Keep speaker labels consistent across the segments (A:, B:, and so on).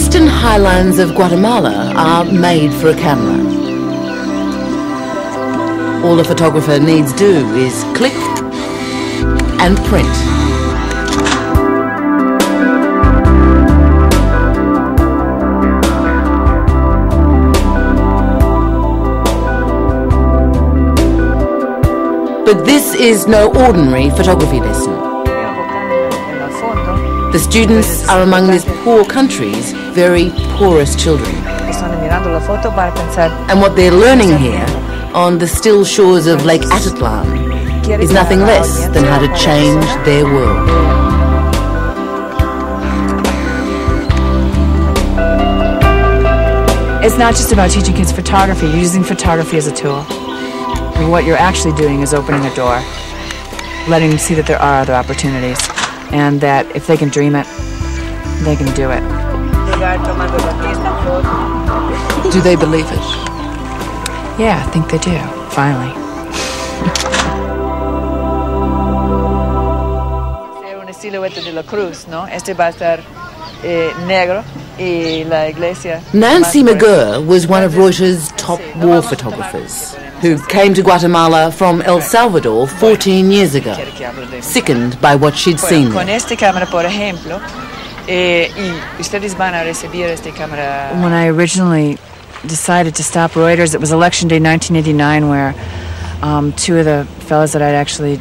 A: eastern highlands of Guatemala are made for a camera. All a photographer needs do is click and print. But this is no ordinary photography lesson. The students are among this poor country's very poorest children. And what they're learning here, on the still shores of Lake Atitlan, is nothing less than how to change their world.
B: It's not just about teaching kids photography, you're using photography as a tool. And what you're actually doing is opening a door, letting them see that there are other opportunities, and that if they can dream it, they can do it.
A: Do they believe it?
B: Yeah, I think they do, finally.
C: Una silueta de la cruz, ¿no? Este va a estar negro y la iglesia.
A: Nancy McGirr was one of Reuters' top war photographers, who came to Guatemala from El Salvador 14 years ago, sickened by what she'd seen there.
C: Con este cámara, por ejemplo, y ustedes van a recibir este cámara.
B: When I originally decided to stop Reuters, it was Election Day 1989, where two of the fellows that I'd actually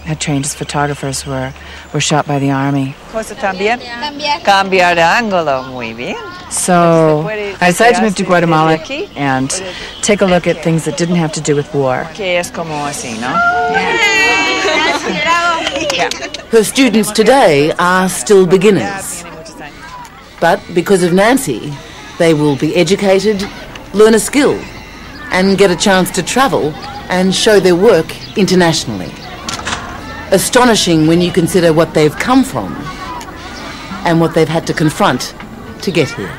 B: had trained as photographers were shot by the army.
C: Cosa también? Cambiar de ángulo, muy bien.
B: So I decided to move to Guatemala and take a look at things that didn't have to do with war.
C: Que es como así, ¿no?
A: Her students today are still beginners. But because of Nancy, they will be educated, learn a skill, and get a chance to travel and show their work internationally. Astonishing when you consider what they've come from and what they've had to confront to get here.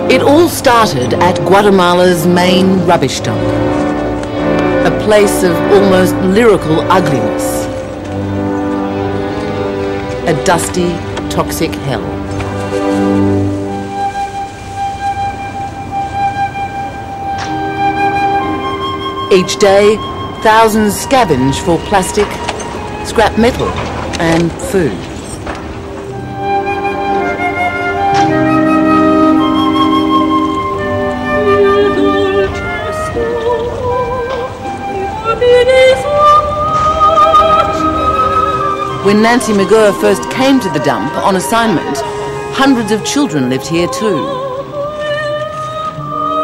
A: It all started at Guatemala's main rubbish dump, a place of almost lyrical ugliness, a dusty, toxic hell. Each day, thousands scavenge for plastic, scrap metal, and food. When Nancy McGirr first came to the dump on assignment, hundreds of children lived here too.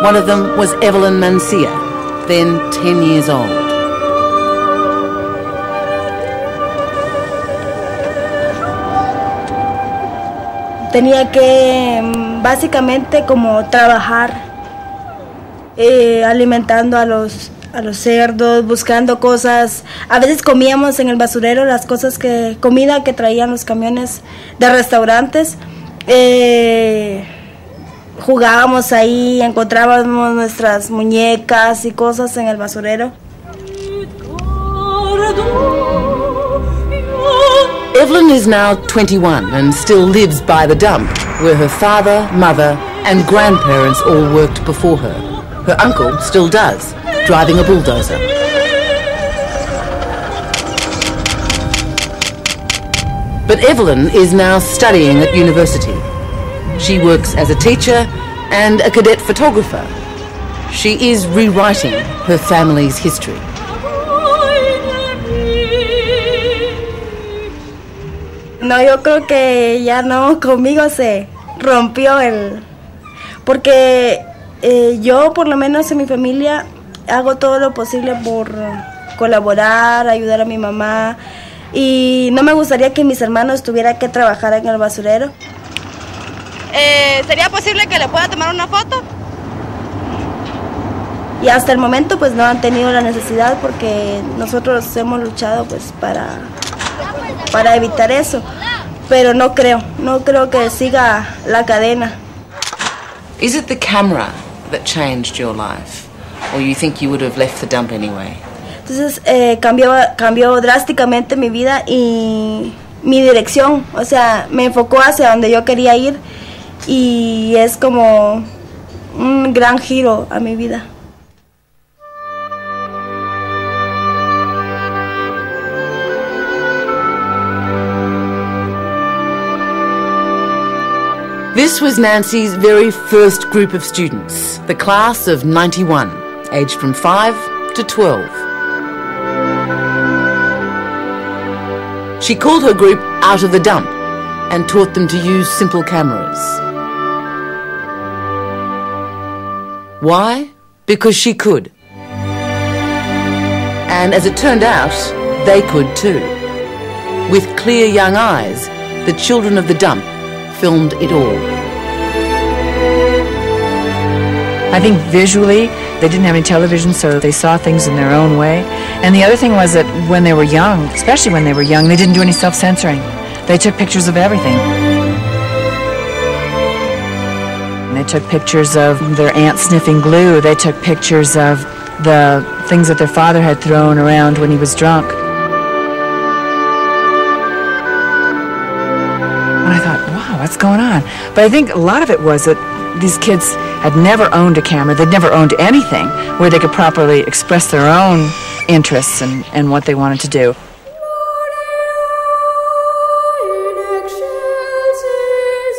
A: One of them was Evelyn Mancia, then 10 years old.
D: Tenía que básicamente como trabajar, alimentando a los cerdos, buscando cosas. A veces comíamos en el basurero las cosas comida que traían los camiones de restaurantes. Jugábamos ahí, encontrábamos nuestras muñecas y cosas en el basurero.
A: Evelyn is now 21 and still lives by the dump, where her father, mother, and grandparents all worked before her. Her uncle still does, driving a bulldozer. But Evelyn is now studying at university. She works as a teacher and a cadet photographer. She is rewriting her family's history.
D: No, yo creo que ya no, conmigo se rompió porque yo por lo menos en mi familia hago todo lo posible por colaborar, ayudar a mi mamá, y no me gustaría que mis hermanos tuvieran que trabajar en el basurero.
E: ¿Sería posible que le pueda tomar una foto?
D: Y hasta el momento pues no han tenido la necesidad, porque nosotros hemos luchado pues para evitar eso, pero no creo que siga la cadena.
A: Is it the camera that changed your life, Or you think you would have left the dump anyway?
D: Entonces cambió drásticamente mi vida y mi dirección, o sea, me enfocó hacia donde yo quería ir y es como un gran giro a mi vida.
A: This was Nancy's very first group of students, the class of 91, aged from 5 to 12. She called her group out of the dump and taught them to use simple cameras. Why? Because she could. And as it turned out, they could too. With clear young eyes, the children of the dump filmed it all.
B: I think visually, they didn't have any television, so they saw things in their own way. And the other thing was that when they were young, especially when they were young, they didn't do any self-censoring. They took pictures of everything. They took pictures of their aunt sniffing glue. They took pictures of the things that their father had thrown around when he was drunk. And I thought, wow, what's going on? But I think a lot of it was that these kids had never owned a camera. They'd never owned anything where they could properly express their own interests and what they wanted to do.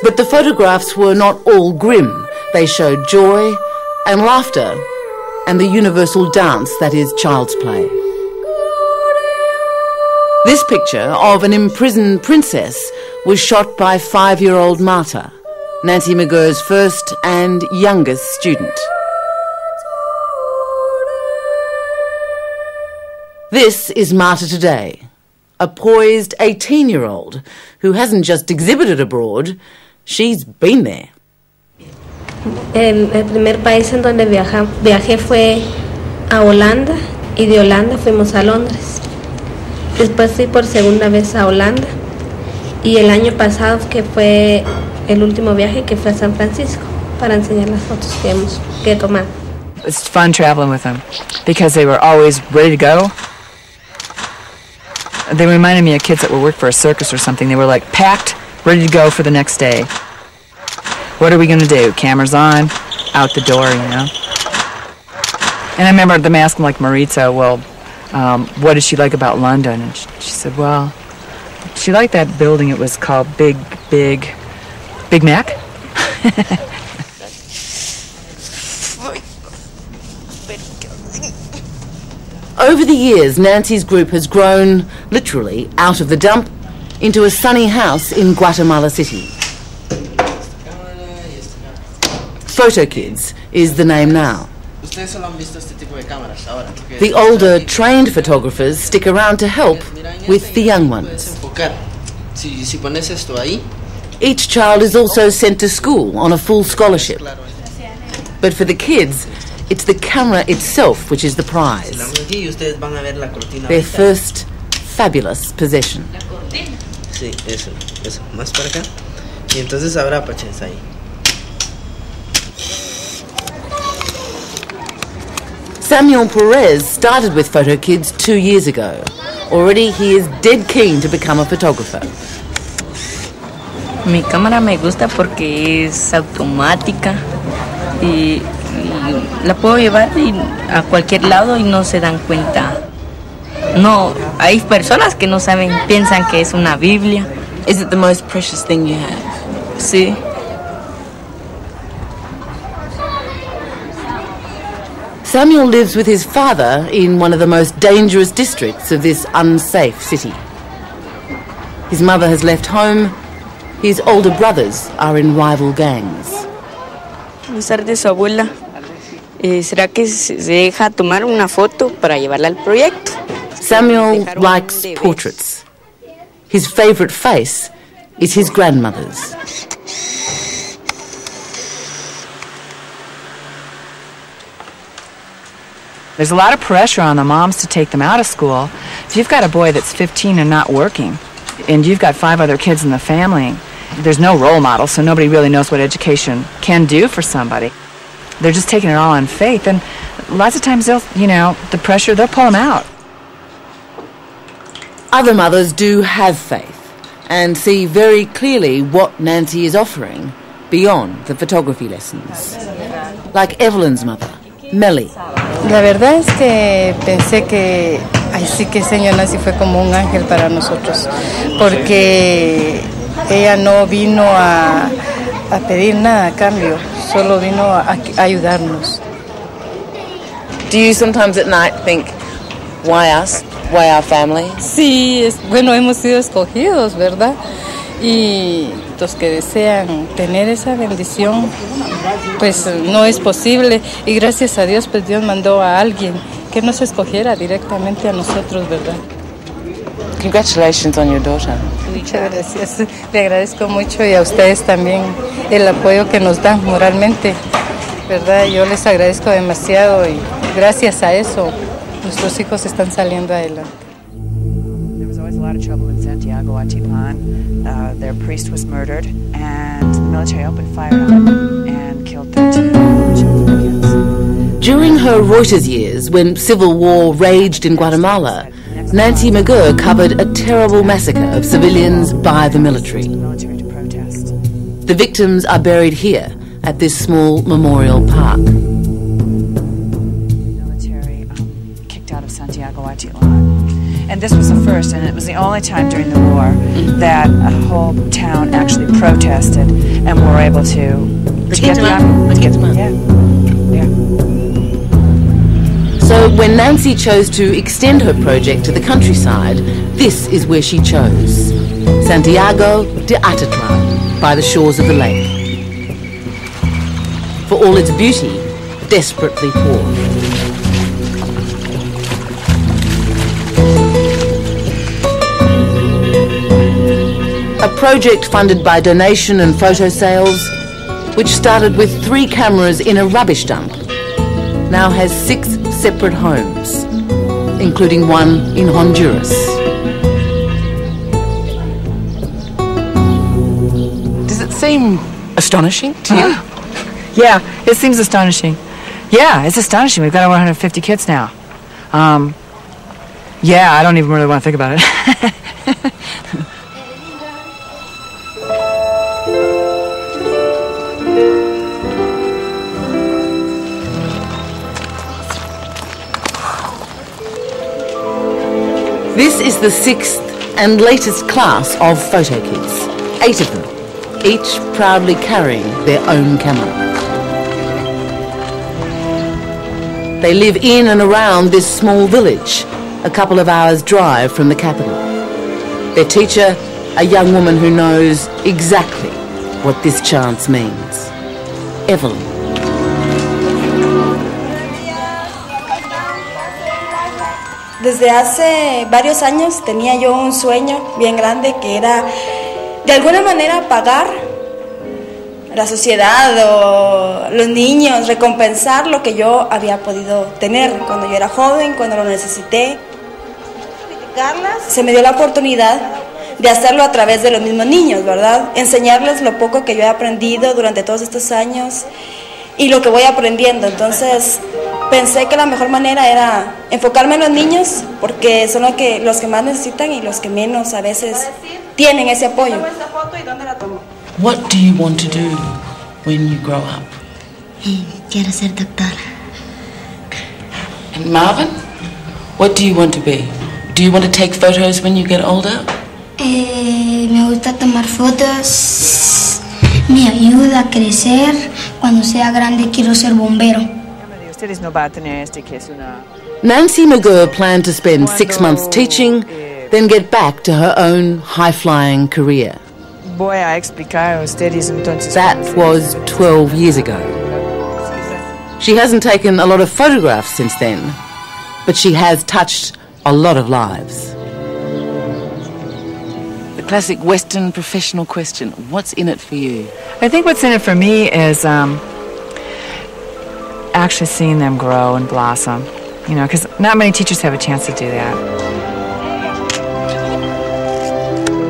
A: But the photographs were not all grim. They showed joy and laughter and the universal dance that is child's play. This picture of an imprisoned princess was shot by 5-year-old Marta, Nancy McGirr's first and youngest student. This is Marta today, a poised 18-year-old who hasn't just exhibited abroad, she's been there.
F: El primer país en donde viajé fue a Holanda y de Holanda fuimos a Londres. Después fui por segunda vez a Holanda y el año pasado que fue el último viaje que fue a San Francisco para enseñar las fotos que tomamos.
B: It's fun traveling with them because they were always ready to go. They reminded me of kids that would work for a circus or something. They were like packed, ready to go for the next day. What are we going to do? Cameras on, out the door, you know. And I remember them asking like Maritza, well, what did she like about London? And she said, well, she liked that building. It was called Big Mac.
A: Over the years, Nancy's group has grown, literally, out of the dump into a sunny house in Guatemala City. Photo Kids is the name now. The older, trained photographers stick around to help with the young ones. Each child is also sent to school on a full scholarship. But for the kids, it's the camera itself which is the prize. Their first fabulous possession. Samuel Perez started with Photo Kids 2 years ago. Already he is dead keen to become a photographer.
G: Mi cámara me gusta porque es automática y la puedo llevar a cualquier lado y no se dan cuenta. No, hay personas que no saben, piensan que es una Biblia.
H: Is it the most precious thing you have?
G: Sí.
A: Samuel lives with his father in one of the most dangerous districts of this unsafe city. His mother has left home. His older brothers are in rival gangs.
G: Buenas tardes, su abuela. ¿Será que se deja tomar una foto para llevarla al proyecto?
A: Samuel likes portraits. His favourite face is his grandmother's.
B: There's a lot of pressure on the moms to take them out of school. If you've got a boy that's 15 and not working, and you've got 5 other kids in the family, there's no role model, so nobody really knows what education can do for somebody. They're just taking it all on faith, and lots of times they'll, the pressure, they'll pull them out.
A: Other mothers do have faith and see very clearly what Nancy is offering beyond the photography lessons. Like Evelyn's mother, Melly.
I: La verdad es que pensé que ahí sí que señor Nancy fue como un ángel para nosotros, porque ella no vino a pedir nada a cambio, solo vino a ayudarnos.
H: Do you sometimes at night think, why us? Why our family?
I: Sí, bueno, hemos sido escogidos, ¿verdad? Y los que desean tener esa bendición, pues no es posible. Y gracias a Dios, pues Dios mandó a alguien que nos escogiera directamente a nosotros, ¿verdad?
H: Congratulations on your daughter.
I: Muchas gracias. Le agradezco mucho y a ustedes también el apoyo que nos dan moralmente, ¿verdad? Yo les agradezco demasiado y gracias a eso nuestros hijos están saliendo adelante.
B: There was always a lot of trouble in Santiago, Guatemala. Their priest was murdered, and the military opened fire on it and killed 13 children.
A: During her Reuters years, when civil war raged in Guatemala, Nancy McGirr covered a terrible massacre of civilians by the military. The victims are buried here at this small memorial park.
B: And this was the first, and it was the only time during the war that a whole town actually protested and were able to get them out. Yeah.
A: So when Nancy chose to extend her project to the countryside, this is where she chose. Santiago de Atatlan, by the shores of the lake. For all its beauty, desperately poor. A project funded by donation and photo sales, which started with 3 cameras in a rubbish dump, now has 6 separate homes, including one in Honduras.
H: Does it seem astonishing to you?
B: Yeah, it seems astonishing. Yeah, it's astonishing. We've got over 150 kids now. Yeah, I don't even really want to think about it.
A: This is the 6th and latest class of photo kids, 8 of them, each proudly carrying their own camera. They live in and around this small village, a couple of hours' drive from the capital. Their teacher, a young woman who knows exactly what this chance means. Evelyn.
D: Desde hace varios años tenía yo un sueño bien grande que era de alguna manera pagar la sociedad o los niños, recompensar lo que yo había podido tener cuando yo era joven, cuando lo necesité. Se me dio la oportunidad de hacerlo a través de los mismos niños, ¿verdad? Enseñarles lo poco que yo he aprendido durante todos estos años y lo que voy aprendiendo. Entonces pensé que la mejor manera era enfocarme en los niños porque son los que más necesitan y los que menos a veces tienen ese apoyo.
H: What do you want to do when you grow up?
J: Quiero ser doctora.
H: And Marvin, what do you want to be? Do you want to take photos when you get older?
J: Me gusta tomar fotos. Me ayuda a crecer. Cuando sea grande quiero ser bombero.
A: Nancy McGirr planned to spend 6 months teaching, then get back to her own high-flying career. That was 12 years ago. She hasn't taken a lot of photographs since then, but she has touched a lot of lives.
H: The classic Western professional question, what's in it for you?
B: I think what's in it for me is actually seeing them grow and blossom, you know, because not many teachers have a chance to do that.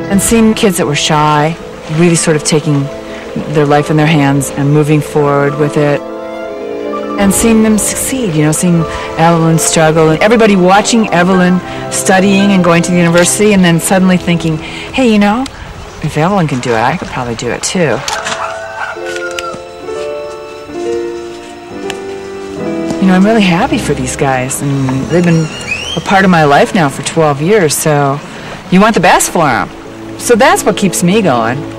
B: And seeing kids that were shy really sort of taking their life in their hands and moving forward with it. and seeing them succeed, you know, seeing Evelyn struggle, and everybody watching Evelyn studying and going to the university, and then suddenly thinking, hey, you know, if Evelyn can do it, I could probably do it too. You know, I'm really happy for these guys, and they've been a part of my life now for 12 years, so you want the best for them. So that's what keeps me going.